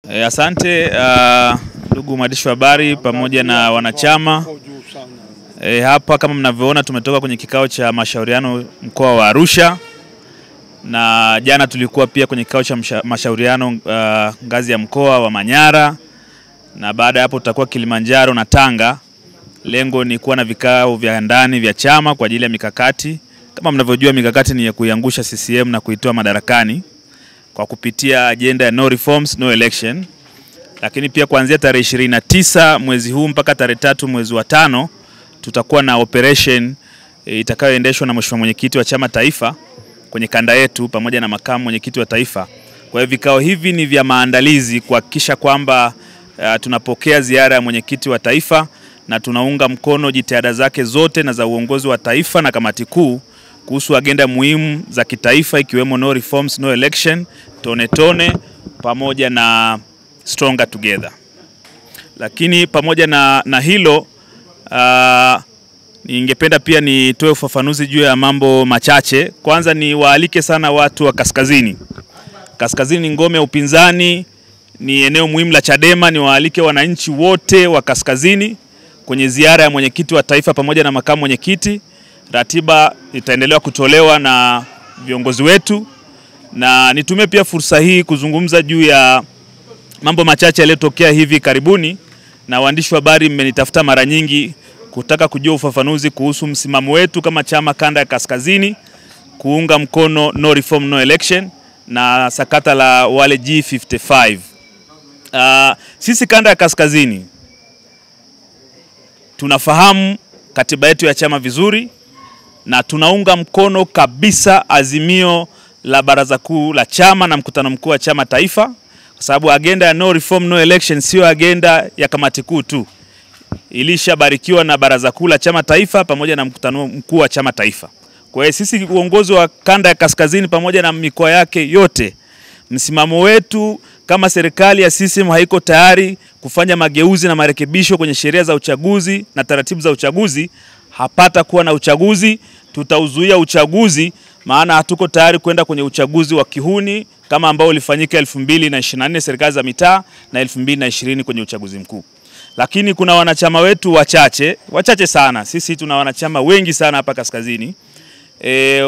Asante ndugu mwandishi wa habari pamoja na wanachama. Hapa kama mnavyoona tumetoka kwenye kikao cha mashauriano mkoa wa Arusha, na jana tulikuwa pia kwenye kikao cha mashauriano ngazi ya mkoa wa Manyara, na baada ya hapo tutakuwa Kilimanjaro na Tanga. Lengo ni kuwa na vikao vya ndani vya chama kwa ajili ya mikakati. Kama mnavyojua mikakati ni ya kuiangusha CCM na kuitoa madarakani kwa kupitia agenda ya no reforms no election. Lakini pia kuanzia tarehe 29 mwezi huu mpaka tarehe 3 mwezi wa 5 tutakuwa na operation itakayoendeshwa na mheshimiwa mwenyekiti wa chama taifa kwenye kanda yetu pamoja na makamu mwenyekiti wa taifa. Kwa hiyo vikao hivi ni vya maandalizi kuhakikisha kwamba tunapokea ziara ya mwenyekiti wa taifa na tunaunga mkono jitihada zake zote na za uongozi wa taifa na kamati kuu kuhusu agenda muhimu za kitaifa ikiwemo no reforms no election, tone tone pamoja na stronger together. Lakini pamoja na hilo ningependa pia nitoe ufafanuzi juu ya mambo machache. Kwanza ni waalike sana watu wa Kaskazini. Kaskazini ni ngome ya upinzani, ni eneo muhimu la Chadema. Ni waalike wananchi wote wa Kaskazini kwenye ziara ya mwenyekiti wa taifa pamoja na makamu mwenyekiti. Ratiba itaendelewa kutolewa na viongozi wetu, na nitumie pia fursa hii kuzungumza juu ya mambo machache yaliyotokea hivi karibuni, na waandishi wa habari mmenitafuta mara nyingi kutaka kujua ufafanuzi kuhusu msimamo wetu kama chama kanda ya Kaskazini kuunga mkono no reform no election na sakata la wale G55. Sisi kanda ya Kaskazini tunafahamu katiba yetu ya chama vizuri na tunaunga mkono kabisa azimio la baraza kuu la chama na mkutano mkuu wa chama taifa, kwa sababu agenda ya no reform no election sio agenda ya kamati kuu tu, ilishabarikiwa na baraza kuu la chama taifa pamoja na mkutano mkuu wa chama taifa. Kwa hiyo sisi uongozi wa kanda ya Kaskazini pamoja na mikoa yake yote, msimamo wetu kama serikali ya CCM haiko tayari kufanya mageuzi na marekebisho kwenye sheria za uchaguzi na taratibu za uchaguzi, hapata kuwa na uchaguzi. Tutauzuia uchaguzi, maana hatuko tayari kwenda kwenye uchaguzi wa kihuni kama ambao ulifanyika 2024 serikali za mitaa na 2020 kwenye uchaguzi mkuu. Lakini kuna wanachama wetu wachache sana. Sisi tuna wanachama wengi sana hapa Kaskazini.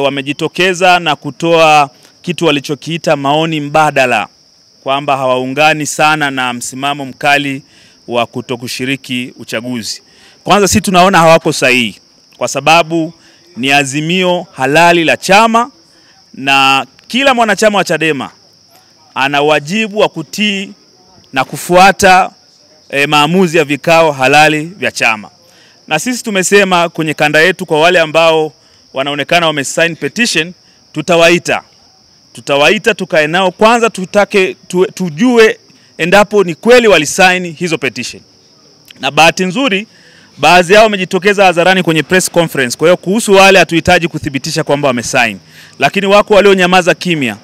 Wamejitokeza na kutoa kitu walichokiita maoni mbadala, kwamba hawaungani sana na msimamo mkali wa kutokushiriki uchaguzi. Kwanza sisi tunaona hawako sahihi, kwa sababu ni azimio halali la chama na kila mwanachama wa Chadema ana wajibu wa kutii na kufuata maamuzi ya vikao halali vya chama. Na sisi tumesema kwenye kanda yetu kwa wale ambao wanaonekana wamesign petition, tutawaita tukae nao kwanza, tujue endapo ni kweli walisign hizo petition. Na bahati nzuri baadhi yao wamejitokeza hadharani kwenye press conference. Kwa hiyo kuhusu wale hatuhitaji kuthibitisha kwamba wamesign, lakini wako walionyamaza kimya,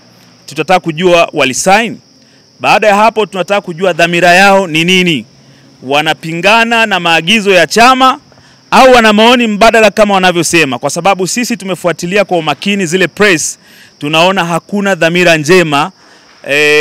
tutataka kujua walisign. Baada ya hapo tunataka kujua dhamira yao ni nini, wanapingana na maagizo ya chama au wana maoni mbadala kama wanavyosema, kwa sababu sisi tumefuatilia kwa umakini zile press, tunaona hakuna dhamira njema.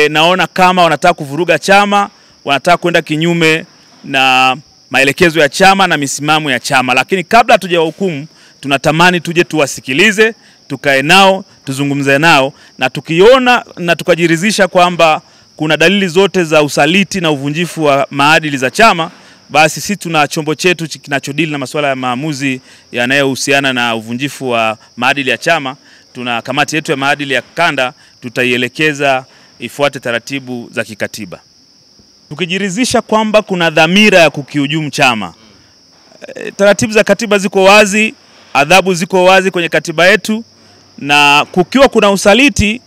Naona kama wanataka kuvuruga chama, wanataka kwenda kinyume na maelekezo ya chama na misimamo ya chama. Lakini kabla hatujawahukumu, tunatamani tuje tuwasikilize, tukae nao, tuzungumze nao, na tukiona na tukajiridhisha kwamba kuna dalili zote za usaliti na uvunjifu wa maadili za chama, basi sisi tuna chombo chetu kinachodili na masuala ya maamuzi yanayohusiana na uvunjifu wa maadili ya chama. Tuna kamati yetu ya maadili ya kanda, tutaielekeza ifuate taratibu za kikatiba. Tukijiridhisha kwamba kuna dhamira ya kukihujumu chama, taratibu za katiba ziko wazi, adhabu ziko wazi kwenye katiba yetu, na kukiwa kuna usaliti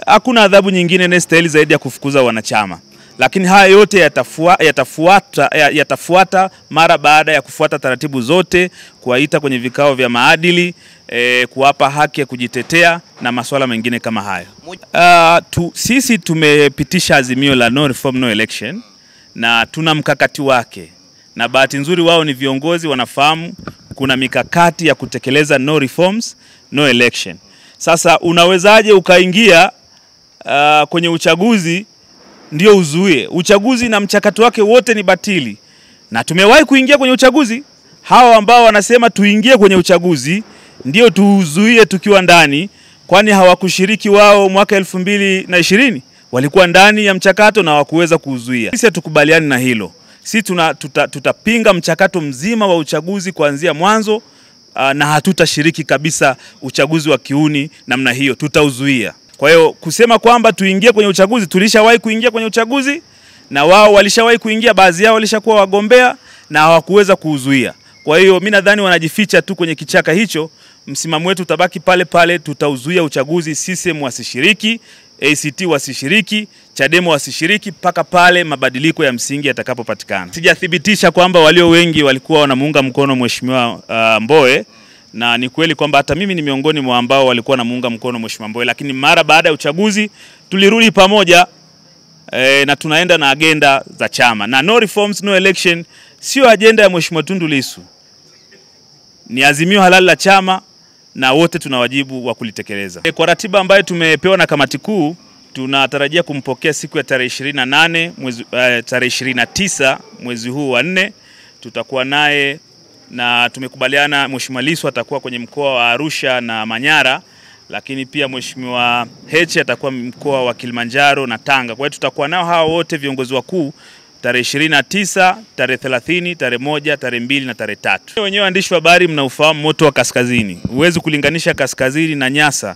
hakuna adhabu nyingine inayostahili zaidi ya kufukuza wanachama. Lakini haya yote yatafuata mara baada ya kufuata taratibu zote, kuwaita kwenye vikao vya maadili, kuwapa haki ya kujitetea na masuala mengine kama hayo. Sisi tumepitisha azimio la no reform no election na tuna mkakati wake, na bahati nzuri wao ni viongozi, wanafahamu kuna mikakati ya kutekeleza no reforms no election. Sasa unawezaje ukaingia kwenye uchaguzi ndio uzuie uchaguzi, na mchakato wake wote ni batili. Na tumewahi kuingia kwenye uchaguzi. Hawa ambao wanasema tuingie kwenye uchaguzi ndio tuuzuie tukiwa ndani, kwani hawakushiriki wao mwaka 2020? Walikuwa ndani ya mchakato na hawakuweza kuuzuia. Sisi hatukubaliani na hilo. Sisi tutapinga mchakato mzima wa uchaguzi kuanzia mwanzo, na hatutashiriki kabisa uchaguzi wa kiuni namna hiyo, tutauzuia. Kwa hiyo kusema kwamba tuingie kwenye uchaguzi, tulishawahi kuingia kwenye uchaguzi na wao walishawahi kuingia, baadhi yao walishakuwa wagombea na hawakuweza kuuzuia. Kwa hiyo mimi nadhani wanajificha tu kwenye kichaka hicho. Msimamo wetu utabaki pale pale, tutauzuia uchaguzi. CCM wasishiriki, ACT wasishiriki, Chadema wasishiriki mpaka pale mabadiliko ya msingi yatakapopatikana. Sijathibitisha kwamba walio wengi walikuwa wanamuunga mkono Mheshimiwa Mbowe, na ni kweli kwamba hata mimi ni miongoni mwa ambao walikuwa wanamuunga mkono Mheshimiwa Mbowe, lakini mara baada ya uchaguzi tulirudi pamoja na tunaenda na agenda za chama. Na no reforms no election sio agenda ya Mheshimiwa Tundu Lissu. Ni azimio halali la chama na wote tuna wajibu wa kulitekeleza. Kwa ratiba ambayo tumepewa na kamati kuu, tunatarajia kumpokea siku ya tarehe 28 tarehe 29 mwezi huu wa 4. Tutakuwa naye na tumekubaliana Mheshimiwa Lissu atakuwa kwenye mkoa wa Arusha na Manyara, lakini pia Mheshimiwa Heche atakuwa mkoa wa Kilimanjaro na Tanga. Kwa hiyo tutakuwa nao hao wote viongozi wakuu tarehe 29, tarehe 30, tarehe 1, tarehe 2 na tarehe 3. Wenyewe waandishi wa habari mnaufahamu moto wa kaskazini. Huwezi kulinganisha kaskazini na Nyasa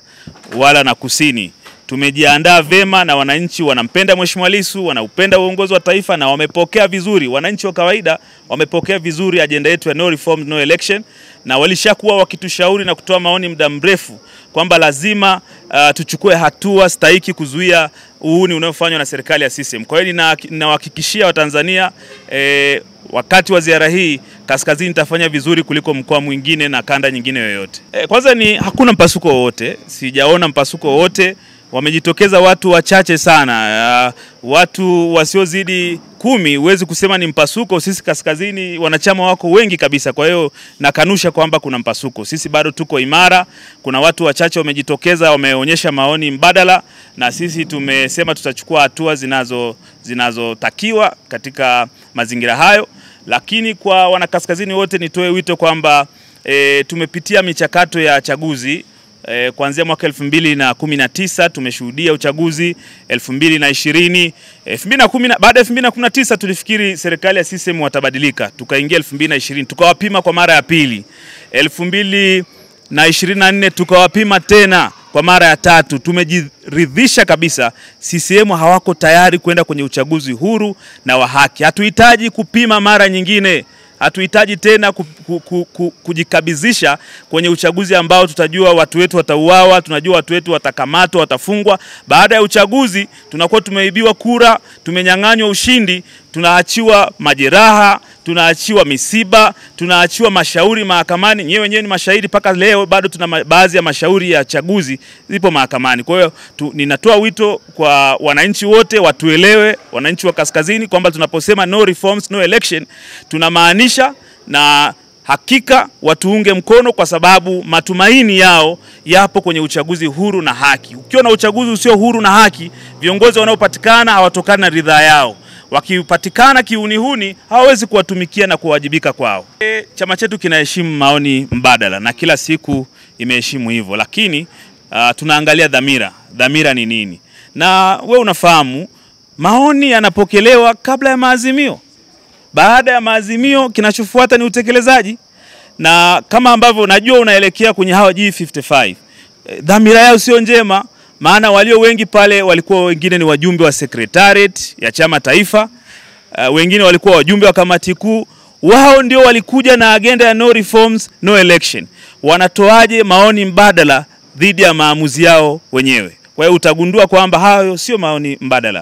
wala na kusini. Tumejiandaa vema na wananchi wanampenda Mheshimiwa Lissu, wanaupenda uongozi wa taifa na wamepokea vizuri. Wananchi wa kawaida wamepokea vizuri agenda yetu ya no reforms no election, na walishakuwa wakitushauri na kutoa maoni muda mrefu kwamba lazima tuchukue hatua stahiki kuzuia uhuni unaofanywa na serikali ya CCM. Kwa hiyo ninawahakikishia Watanzania wakati wa ziara hii kaskazini itafanya vizuri kuliko mkoa mwingine na kanda nyingine yoyote. Kwanza hakuna mpasuko wowote, sijaona mpasuko wowote. Wamejitokeza watu wachache sana, watu wasiozidi 10. Huwezi kusema ni mpasuko. Sisi kaskazini wanachama wako wengi kabisa, kwa hiyo nakanusha kwamba kuna mpasuko. Sisi bado tuko imara. Kuna watu wachache wamejitokeza, wameonyesha maoni mbadala, na sisi tumesema tutachukua hatua zinazotakiwa katika mazingira hayo. Lakini kwa wanakaskazini wote nitoe wito kwamba tumepitia michakato ya chaguzi. Kuanzia mwaka 2019 tumeshuhudia uchaguzi, 2020, baada ya 2019 tulifikiri serikali ya CCM watabadilika, tukaingia 2020 tukawapima kwa mara ya pili, 2024 tukawapima tena kwa mara ya 3. Tumejiridhisha kabisa CCM hawako tayari kwenda kwenye uchaguzi huru na wa haki. Hatuhitaji kupima mara nyingine. Hatuhitaji tena kujikabizisha kwenye uchaguzi ambao tutajua watu wetu watauawa, tunajua watu wetu watakamatwa, watafungwa. Baada ya uchaguzi tunakuwa tumeibiwa kura, tumenyang'anywa ushindi, tunaachiwa majeraha, tunaachiwa misiba, tunaachiwa mashauri mahakamani. Nyewe wenyewe ni mashahidi, paka leo bado tuna baadhi ya mashauri ya chaguzi zipo mahakamani. Kwa hiyo ninatoa wito kwa wananchi wote watuelewe, wananchi wa kaskazini, kwamba tunaposema no reforms no election tunamaanisha, na hakika watuunge mkono kwa sababu matumaini yao yapo kwenye uchaguzi huru na haki. Ukiwa na uchaguzi usio huru na haki, viongozi wanaopatikana hawatokana na ridhaa yao. Wakipatikana kiunihuni hawawezi kuwatumikia na kuwajibika kwao. Chama chetu kinaheshimu maoni mbadala na kila siku imeheshimu hivyo, lakini tunaangalia dhamira. Dhamira ni nini? Na wewe unafahamu maoni yanapokelewa kabla ya maazimio. Baada ya maazimio kinachofuata ni utekelezaji. Na kama ambavyo najua unaelekea kwenye hawa G55, dhamira yao sio njema, maana walio wengi pale walikuwa wengine ni wajumbe wa secretariat ya chama taifa, wengine walikuwa wajumbe wa kamati kuu. Wao ndio walikuja na agenda ya no reforms no election. Wanatoaje maoni mbadala dhidi ya maamuzi yao wenyewe? Kwa hiyo utagundua kwamba hayo sio maoni mbadala.